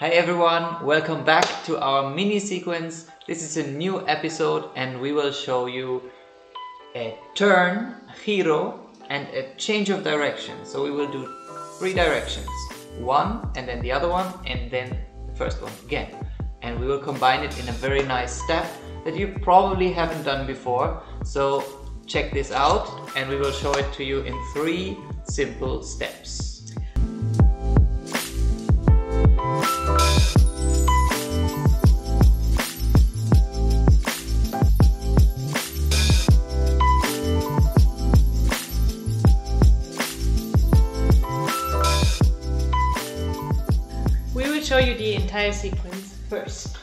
Hi everyone, welcome back to our mini sequence. This is a new episode and we will show you a turn, giro, and a change of direction. So we will do 3 directions. One and then the other one and then the first one again. And we will combine it in a very nice step that you probably haven't done before. So check this out and we will show it to you in 3 simple steps. We will show you the entire sequence first.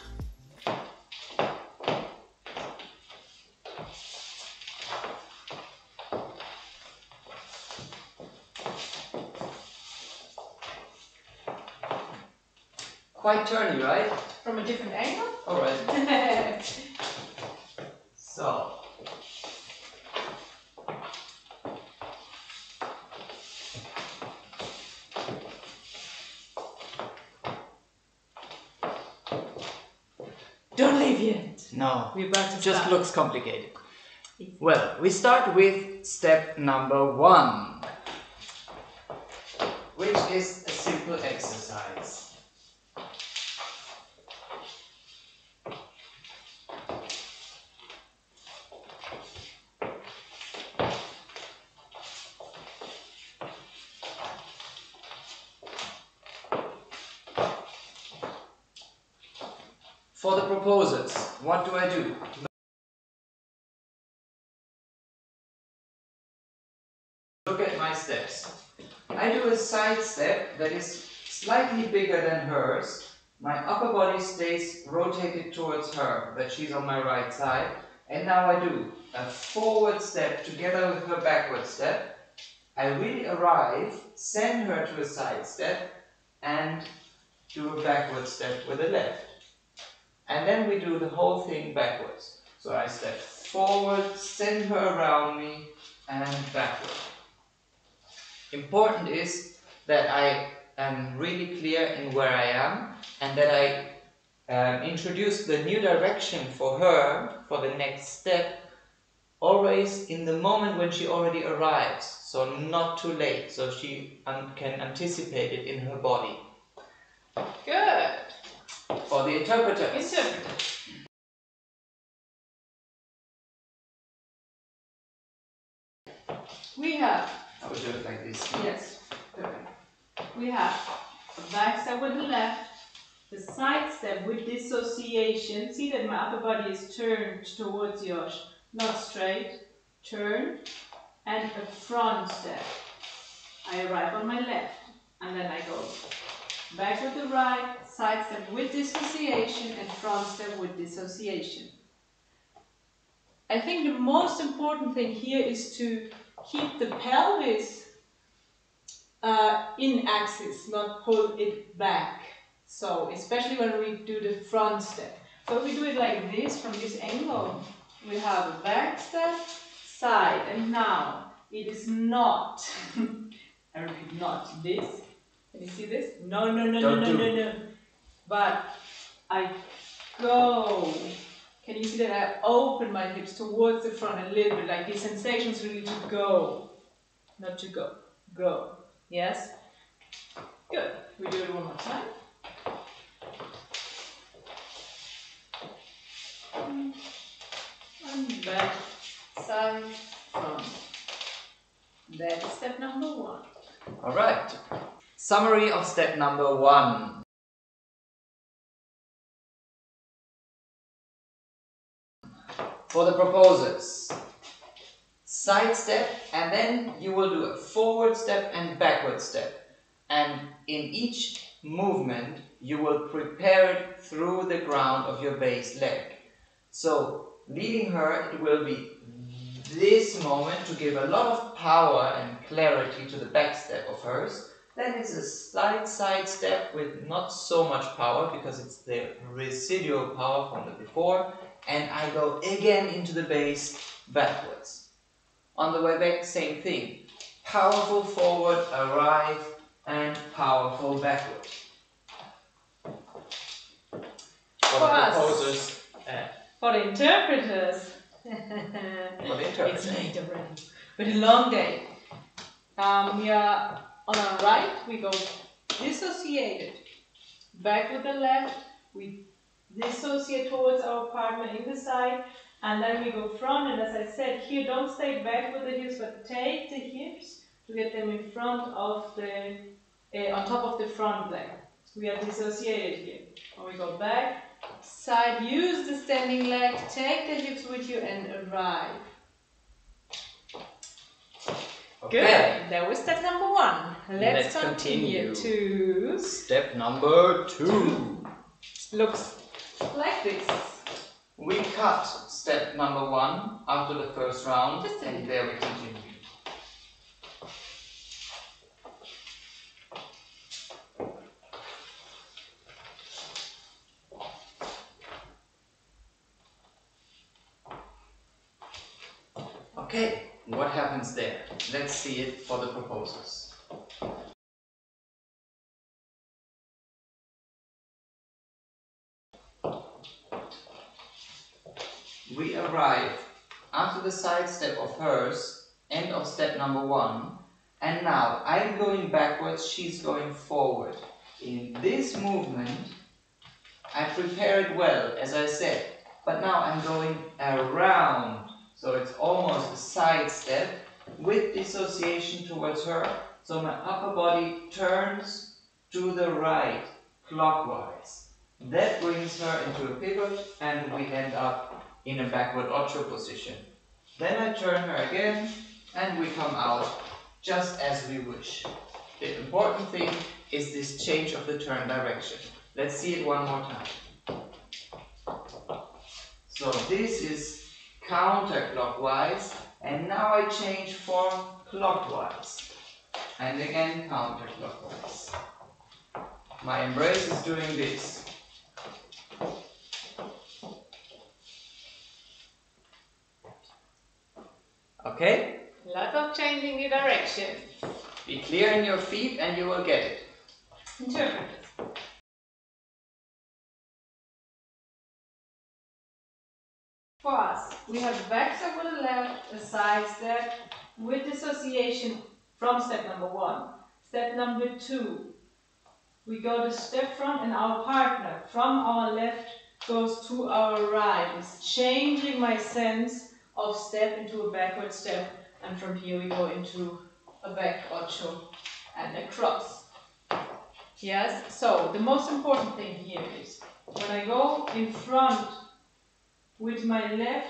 Quite turny, right? From a different angle? Alright. So. Don't leave yet. No, We're about to just start. looks complicated. Well, we start with step number 1, which is a simple exercise. For the proposers, what do I do? Look at my steps. I do a side step that is slightly bigger than hers. My upper body stays rotated towards her, but she's on my right side. And now I do a forward step together with her backward step. I really arrive, send her to a side step, and do a backward step with the left. And then we do the whole thing backwards. So I step forward, send her around me, and backward. Important is that I am really clear in where I am and that I introduce the new direction for her for the next step always in the moment when she already arrives. So not too late, so she can anticipate it in her body. Good. For the interpreters. We have, I will do it like this. yes, perfect. We have a back step with the left, the side step with dissociation. See that my upper body is turned towards yours, not straight. Turn, and a front step. I arrive on my left, and then I go back with the right, side step with dissociation, and front step with dissociation. I think the most important thing here is to keep the pelvis in axis, not pull it back. So, especially when we do the front step. So if we do it like this, from this angle, we have a back step, side, and now it is not, I repeat, not this. Can you see this? No, no, no, no, no, no, no. But I go. Can you see that I open my hips towards the front a little bit, like the sensation is really to go, not to go. Go. Yes? Good. We do it one more time. And back, side, front. That is step number 1. Alright. Summary of step number 1. For the proposers, side step and then you will do a forward step and backward step. And in each movement you will prepare it through the ground of your base leg. So leading her, it will be this moment to give a lot of power and clarity to the back step of hers. Then it's a slight side step with not so much power because it's the residual power from the before. And I go again into the base backwards. On the way back, same thing. Powerful forward, arrive, and powerful backward. for the proposers. For the interpreters. It's late already. But a long day. We are on our right, we go dissociated. Back with the left, we dissociate towards our partner in the side, and then we go front, and as I said, here don't stay back with the hips, but take the hips to get them in front of the, on top of the front leg. We are dissociated here. When we go back, side, use the standing leg, take the hips with you and arrive. Okay. Good, that was step number 1. Let's continue to step number 2. Looks like this. We cut step number 1 after the first round, and there we continue. Okay, what happens there? Let's see it for the proposers. We arrive after the side step of hers, end of step number 1, and now I'm going backwards, she's going forward. In this movement, I prepare it well, as I said, but now I'm going around, so it's almost a side step with dissociation towards her, so my upper body turns to the right, clockwise. That brings her into a pivot, and we end up in a backward ocho position. Then I turn her again, and we come out just as we wish. The important thing is this change of the turn direction. Let's see it one more time. So this is counterclockwise, and now I change form clockwise. And again counterclockwise. My embrace is doing this. Okay? Lot of changing the direction. Be clear in your feet and you will get it. Interpreters. For us, we have a back step with the left, a side step with dissociation from step number 1. Step number 2, we go to step front and our partner from our left goes to our right. It's changing my sense of step into a backward step, and from here we go into a back ocho and a cross. Yes, so the most important thing here is when I go in front with my left,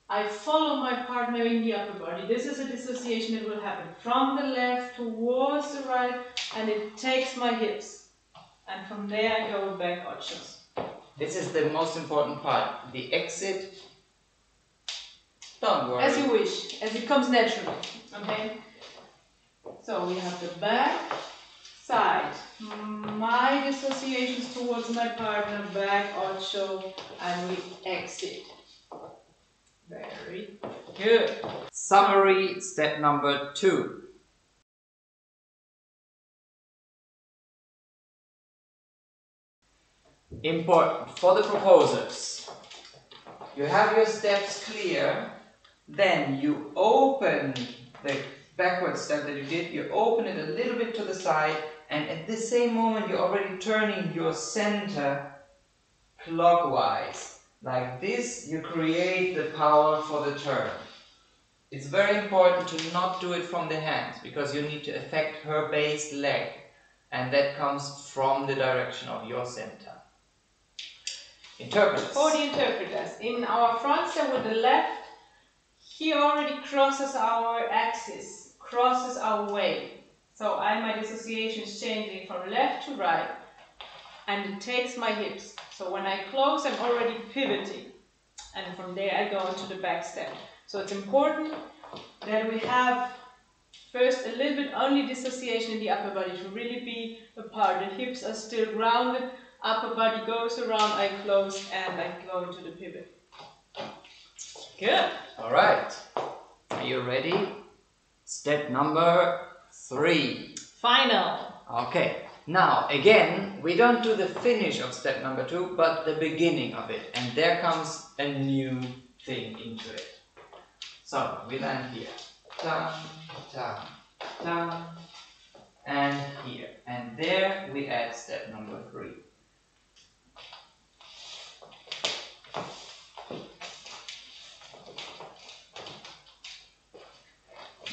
I follow my partner in the upper body. This is a dissociation that will happen from the left towards the right, and it takes my hips. And from there I go back ochos. This is the most important part. The exit. Don't worry. As you wish, as it comes naturally. Okay? So we have the back, side. My dissociations towards my partner, back ocho, and we exit. Very good. Summary, step number 2. Important for the proposers. You have your steps clear, then you open the backward step that you did, you open it a little bit to the side, and at the same moment you're already turning your center clockwise. Like this, you create the power for the turn. It's very important to not do it from the hands, because you need to affect her base leg, and that comes from the direction of your center. Interpreters. For the interpreters, in our front step with the left, he already crosses our axis, crosses our way. So my dissociation is changing from left to right, and it takes my hips. So when I close, I'm already pivoting, and from there I go into the back step. So it's important that we have first a little bit only dissociation in the upper body to really be apart. The hips are still grounded, upper body goes around, I close, and I go into the pivot. Good. Alright. Are you ready? Step number 3. Final. Okay. Now, again, we don't do the finish of step number 2, but the beginning of it. And there comes a new thing into it. So, we land here. Tam, tam, tam, and here. And there we add step number 3.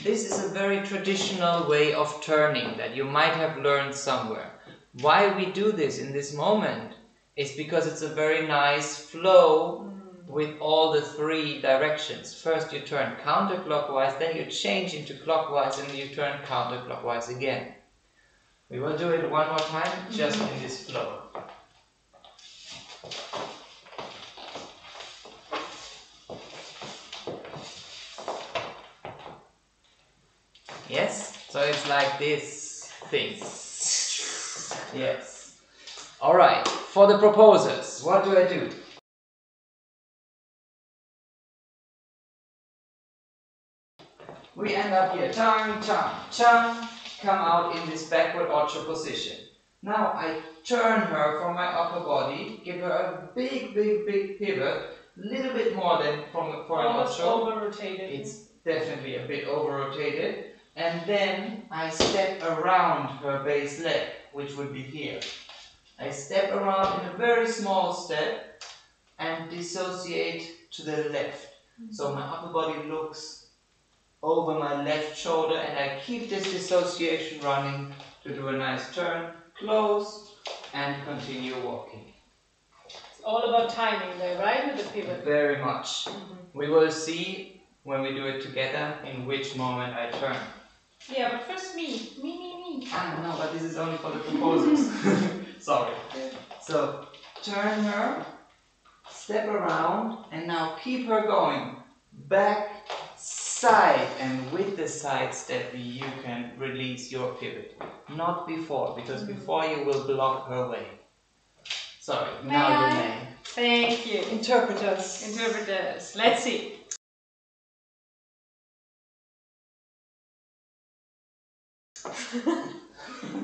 This is a very traditional way of turning that you might have learned somewhere. Why we do this in this moment is because it's a very nice flow with all the 3 directions. First you turn counterclockwise, then you change into clockwise, and then you turn counterclockwise again. We will do it one more time, just in this flow. Yes? So it's like this thing. Yes. Alright, for the proposers, what do I do? We end up here, chang, chang, chang, come out in this backward ocho position. Now I turn her from my upper body, give her a big, big, big pivot, a little bit more than for an ocho. Over-rotated. It's definitely a bit over-rotated. And then I step around her base leg, which would be here. I step around in a very small step and dissociate to the left. So my upper body looks over my left shoulder, and I keep this dissociation running to do a nice turn, close, and continue walking. It's all about timing there, right? With the pivot. Very much. We will see when we do it together in which moment I turn. Yeah, but first me. Ah, no, but this is only for the proposals. Sorry. So, turn her, step around, and now keep her going. Back, side, and with the side step you can release your pivot. Not before, because before you will block her way. Sorry, now you may. Thank you. Interpreters. Interpreters. Let's see.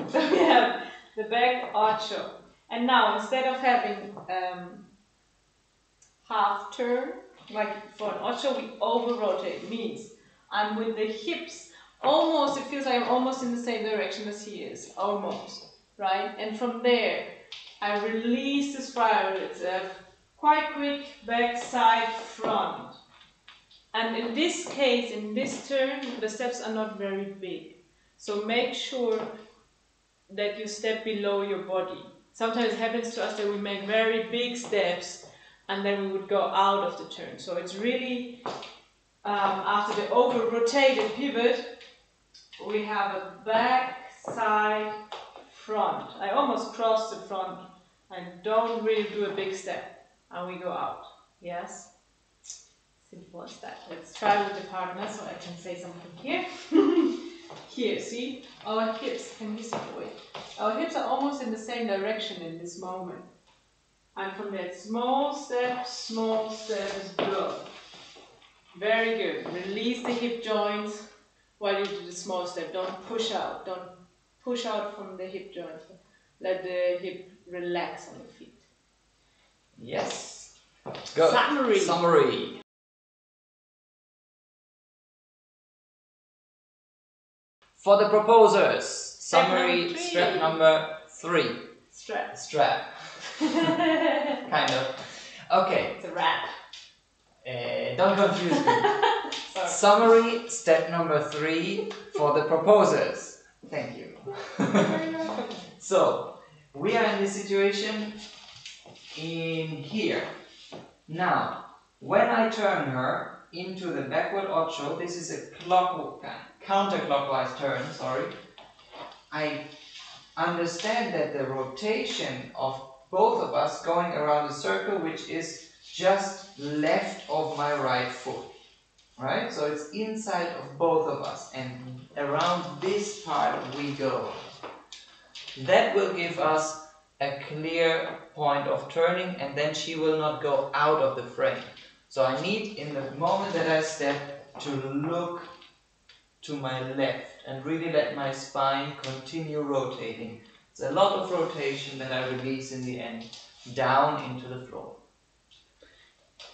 So we have the back ocho. And now instead of having half turn, like for an ocho, we over rotate. Means I'm with the hips almost, it feels like I'm almost in the same direction as he is. Almost. Right? And from there, I release the spiral. It's a quite quick back, side, front. And in this case, in this turn, the steps are not very big. So make sure that you step below your body. Sometimes it happens to us that we make very big steps and then we would go out of the turn. So it's really, after the over-rotated pivot, we have a back, side, front. I almost cross the front. I don't really do a big step. And we go out. Yes? Simple as that. Let's try with the partner so I can say something here. Here, see? Our hips, can you see the way? Our hips are almost in the same direction in this moment. And from that small step, go. Very good. Release the hip joints while you do the small step. Don't push out. Don't push out from the hip joints. Let the hip relax on the feet. Yes. Good. Summary. For the proposers, summary, step number 3. Strap. Kind of. Okay. It's a wrap. Don't confuse me. Summary, step number 3 for the proposers. Thank you. So, we are in this situation in here. Now, when I turn her into the backward ocho, this is a counterclockwise turn, I understand that the rotation of both of us going around a circle which is just left of my right foot, right? So it's inside of both of us, and around this part we go. That will give us a clear point of turning, and then she will not go out of the frame. So I need, in the moment that I step, to look to my left and really let my spine continue rotating. It's a lot of rotation that I release in the end, down into the floor.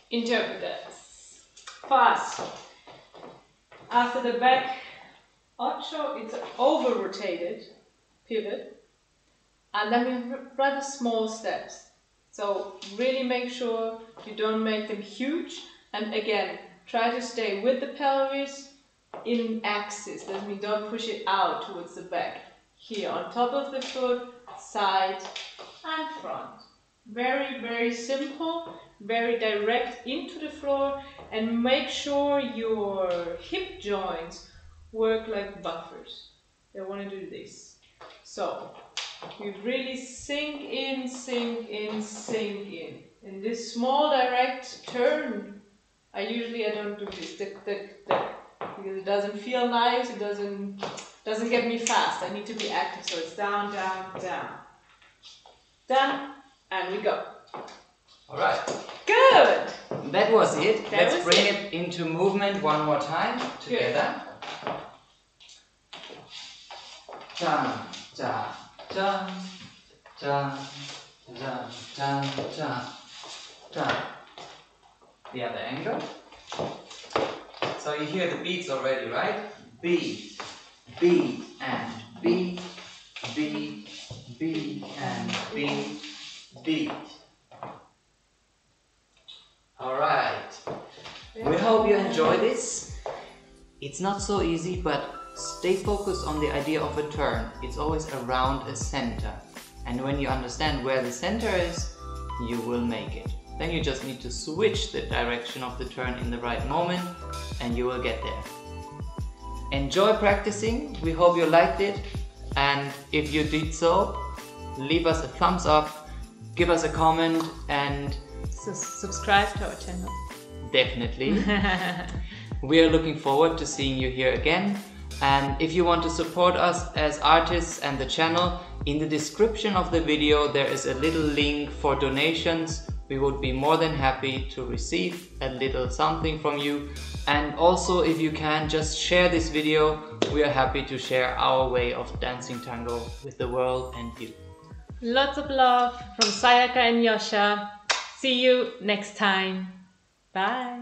Interpret that. Fast. After the back ocho, it's over rotated pivot, and then we have rather small steps. So really make sure you don't make them huge, and again, try to stay with the pelvis in axis. That means don't push it out towards the back. Here on top of the foot, side and front. Very, very simple, very direct into the floor, and make sure your hip joints work like buffers. They want to do this. So we really sink in, sink in, sink in. In this small direct turn, I don't do this, because it doesn't feel nice, it doesn't get me fast. I need to be active, so it's down, down, down. Done, and we go. Alright. Good! That was it. Let's bring it into movement one more time together. Dun, dun, dun, dun, dun, dun, dun, dun. The other angle. So you hear the beats already, right? Beat, beat, and beat, beat, beat, and beat, beat. Alright. We hope you enjoy this. It's not so easy, but stay focused on the idea of a turn. It's always around a center. And when you understand where the center is, you will make it. Then you just need to switch the direction of the turn in the right moment, and you will get there. Enjoy practicing. We hope you liked it. And if you did so, leave us a thumbs up, give us a comment, and subscribe to our channel. Definitely. We are looking forward to seeing you here again. And if you want to support us as artists and the channel, in the description of the video there is a little link for donations. We would be more than happy to receive a little something from you. And also, if you can, just share this video. We are happy to share our way of dancing tango with the world and you. Lots of love from Sayaka and Joscha. See you next time. Bye.